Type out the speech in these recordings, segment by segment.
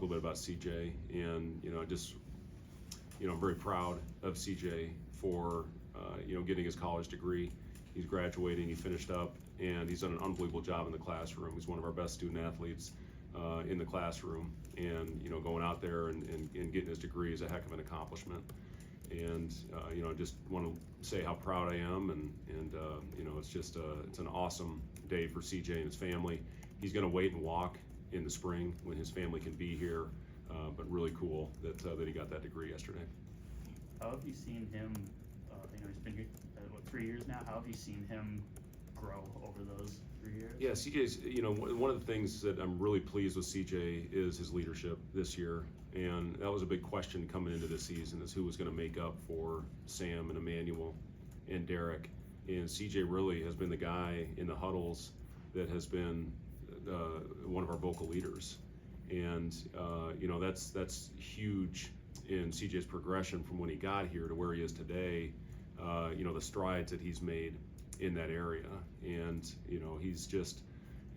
little bit about CJ, and I'm very proud of CJ for getting his college degree. He's graduating, he finished up, and he's done an unbelievable job in the classroom. He's one of our best student athletes in the classroom, and going out there and getting his degree is a heck of an accomplishment. And I just want to say how proud I am, and it's an awesome day for CJ and his family. He's going to wait and walk in the spring when his family can be here, but really cool that he got that degree yesterday. How have you seen him? He's been here 3 years now. How have you seen him grow over those 3 years? Yeah, CJ's, one of the things that I'm really pleased with CJ is his leadership this year. And that was a big question coming into this season, is who was going to make up for Sam and Emmanuel and Derek. And CJ really has been the guy in the huddles that has been one of our vocal leaders. And, that's huge in CJ's progression from when he got here to where he is today. The strides that he's made in that area. And, he's just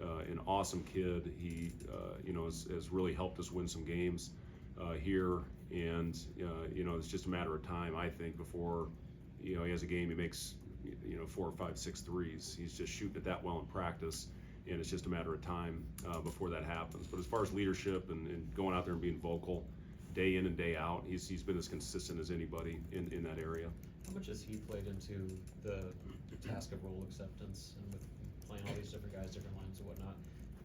an awesome kid. He, has really helped us win some games here. And, it's just a matter of time, I think, before, he has a game, he makes, 4, 5, 6 threes. He's just shooting it that well in practice. And it's just a matter of time before that happens. But as far as leadership and going out there and being vocal day in and day out, he's been as consistent as anybody in that area. How much has he played into the task of role acceptance and with playing all these different guys, different lines and whatnot?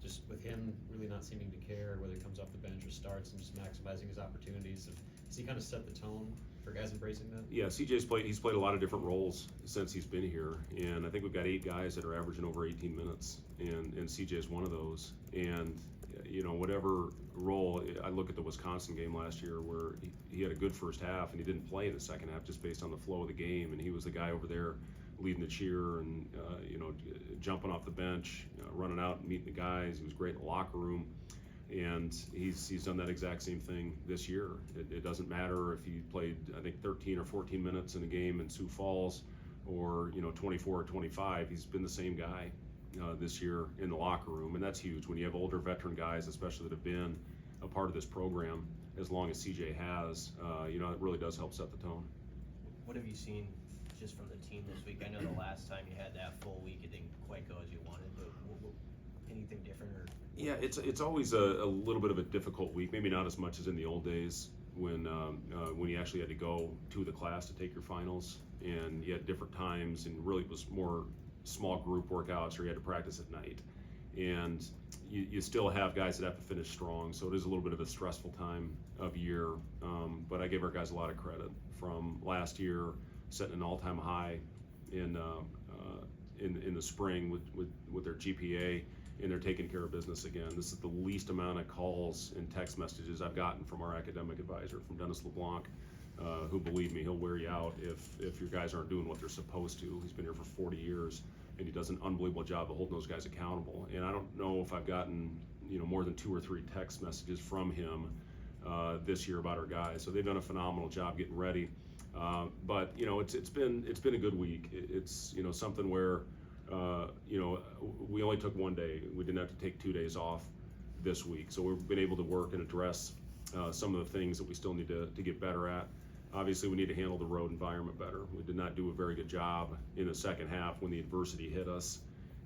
Just with him really not seeming to care whether he comes off the bench or starts and just maximizing his opportunities. Has he kind of set the tone for guys embracing that? Yeah, he's played a lot of different roles since he's been here, and I think we've got 8 guys that are averaging over 18 minutes, and CJ is one of those. And whatever role, I look at the Wisconsin game last year where he had a good first half and he didn't play in the second half just based on the flow of the game, and he was the guy over there leading the cheer and jumping off the bench, running out and meeting the guys. He was great in the locker room, and he's done that exact same thing this year. It doesn't matter if he played, I think, 13 or 14 minutes in a game in Sioux Falls or 24 or 25. He's been the same guy this year in the locker room, and that's huge when you have older veteran guys, especially that have been a part of this program as long as CJ has. It really does help set the tone. What have you seen just from the team this week? I know the last time you had that full week, it didn't quite go as you wanted, but anything different? Yeah, it's always a little bit of a difficult week. Maybe not as much as in the old days when you actually had to go to the class to take your finals, and you had different times, and really it was more small group workouts, or you had to practice at night. And you still have guys that have to finish strong, so it is a little bit of a stressful time of year. But I give our guys a lot of credit from last year, setting an all-time high in the spring with their GPA, and they're taking care of business again. This is the least amount of calls and text messages I've gotten from our academic advisor, from Dennis LeBlanc, who, believe me, he'll wear you out if your guys aren't doing what they're supposed to. He's been here for 40 years, and he does an unbelievable job of holding those guys accountable. And I don't know if I've gotten more than 2 or 3 text messages from him this year about our guys. So they've done a phenomenal job getting ready. But it's been a good week. It's something where we only took 1 day. We didn't have to take 2 days off this week. So we've been able to work and address some of the things that we still need to get better at. Obviously, we need to handle the road environment better. We did not do a very good job in the second half when the adversity hit us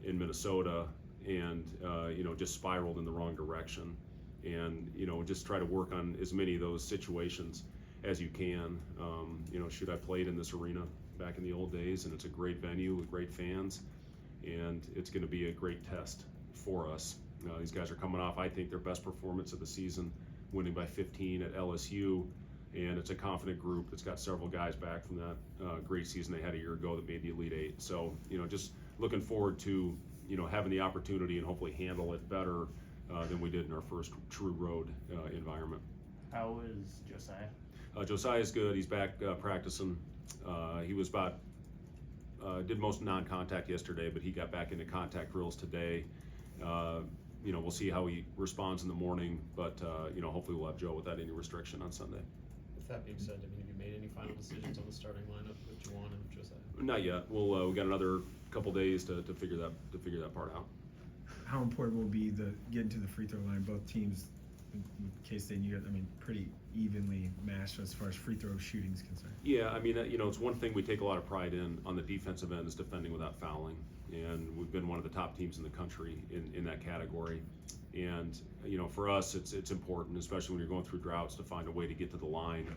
in Minnesota, and just spiraled in the wrong direction. And just try to work on as many of those situations as you can. I played in this arena back in the old days, and it's a great venue with great fans, and it's going to be a great test for us. These guys are coming off, I think, their best performance of the season, winning by 15 at LSU, and it's a confident group that's got several guys back from that great season they had a year ago that made the Elite Eight. So, just looking forward to, having the opportunity and hopefully handle it better than we did in our first true road environment. How is Josiah? Josiah's good. He's back practicing. He was did most non-contact yesterday, but he got back into contact drills today. We'll see how he responds in the morning, but hopefully we'll have Joe without any restriction on Sunday. With that being said, have you made any final decisions on the starting lineup with Juwan and Josiah? Not yet. We got another couple days to figure that part out. How important will be getting to the free throw line? Both teams K-State, you got, I mean, pretty evenly matched as far as free throw shooting is concerned. Yeah, I mean, it's one thing we take a lot of pride in on the defensive end is defending without fouling, and we've been one of the top teams in the country in that category. And for us, it's important, especially when you're going through droughts, to find a way to get to the line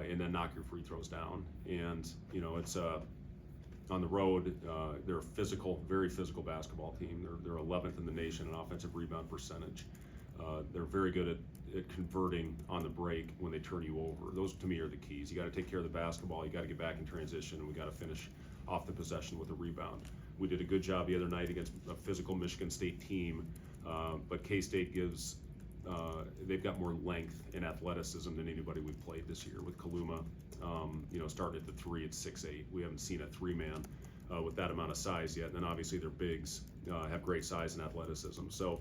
and then knock your free throws down. And it's on the road. They're a physical, very physical basketball team. They're 11th in the nation in offensive rebound percentage. They're very good at converting on the break when they turn you over. Those to me are the keys. You got to take care of the basketball. You got to get back in transition, and we got to finish off the possession with a rebound. We did a good job the other night against a physical Michigan State team, but K-State gives. They've got more length and athleticism than anybody we've played this year. With Kaluma, starting at the 3 at 6'8". We haven't seen a 3-man with that amount of size yet. And then obviously their bigs have great size and athleticism. So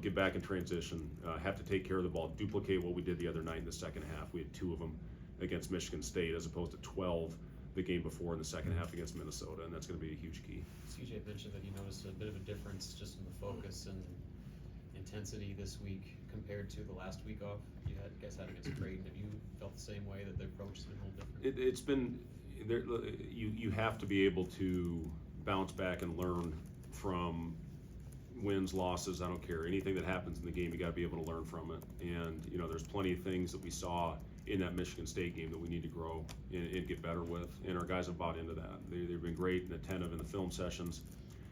get back in transition, have to take care of the ball, duplicate what we did the other night in the second half. We had 2 of them against Michigan State as opposed to 12 the game before in the second half against Minnesota, and that's going to be a huge key. CJ mentioned that he noticed a bit of a difference just in the focus and intensity this week compared to the last week off you guys had against Creighton. Have you felt the same way, that the approach has been a little different? It's been there. You have to be able to bounce back and learn from wins, losses, I don't care. Anything that happens in the game, you got to be able to learn from it. And there's plenty of things that we saw in that Michigan State game that we need to grow and get better with. And our guys have bought into that. They've been great and attentive in the film sessions,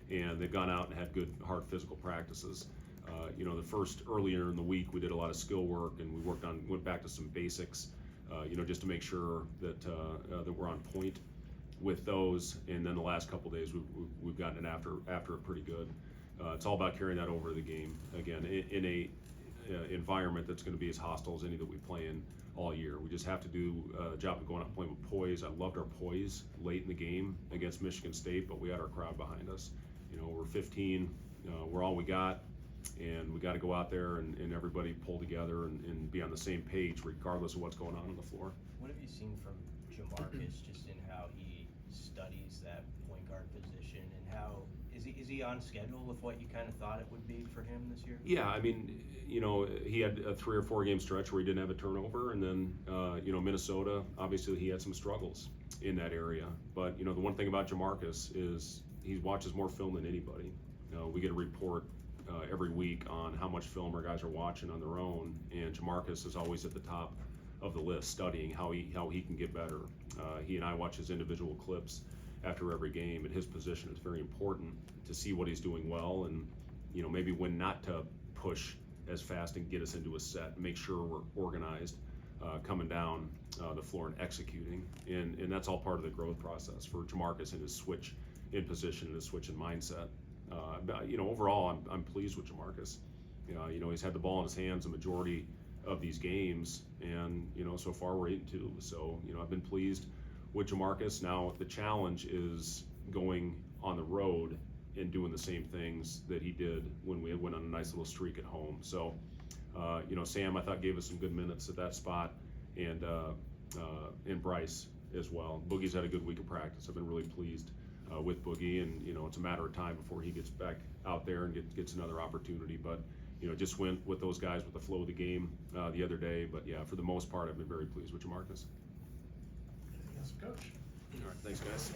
and they've gone out and had good, hard physical practices. The first earlier in the week, we did a lot of skill work, and we went back to some basics, just to make sure that that we're on point with those. And then the last couple days, we've gotten it after it pretty good. It's all about carrying that over to the game again in a environment that's going to be as hostile as any that we play in all year. We just have to do a job of going out and playing with poise. I loved our poise late in the game against Michigan State, but we had our crowd behind us. We're 15, we're all we got, and we got to go out there and everybody pull together and be on the same page regardless of what's going on the floor. What have you seen from Jamarcus just in how he studies that point guard position, and how is he on schedule with what you kind of thought it would be for him this year? Yeah, I mean, he had a 3 or 4 game stretch where he didn't have a turnover, and then Minnesota, obviously he had some struggles in that area. But the one thing about Jamarcus is he watches more film than anybody. We get a report every week on how much film our guys are watching on their own, and Jamarcus is always at the top of the list, studying how he can get better. He and I watch his individual clips after every game, and his position is very important to see what he's doing well, and maybe when not to push as fast and get us into a set, make sure we're organized coming down the floor and executing, and that's all part of the growth process for Jamarcus and his switch in position and his switch in mindset. Overall, I'm pleased with Jamarcus. He's had the ball in his hands the majority of these games, and so far we're 8-2. So I've been pleased with Jamarcus. Now the challenge is going on the road and doing the same things that he did when we went on a nice little streak at home. So Sam, I thought, gave us some good minutes at that spot, and Bryce as well. Boogie's had a good week of practice. I've been really pleased with Boogie, and it's a matter of time before he gets back out there and gets another opportunity. But just went with those guys with the flow of the game the other day. But yeah, for the most part, I've been very pleased with Jamarcus. Anything else, Coach? All right, thanks guys.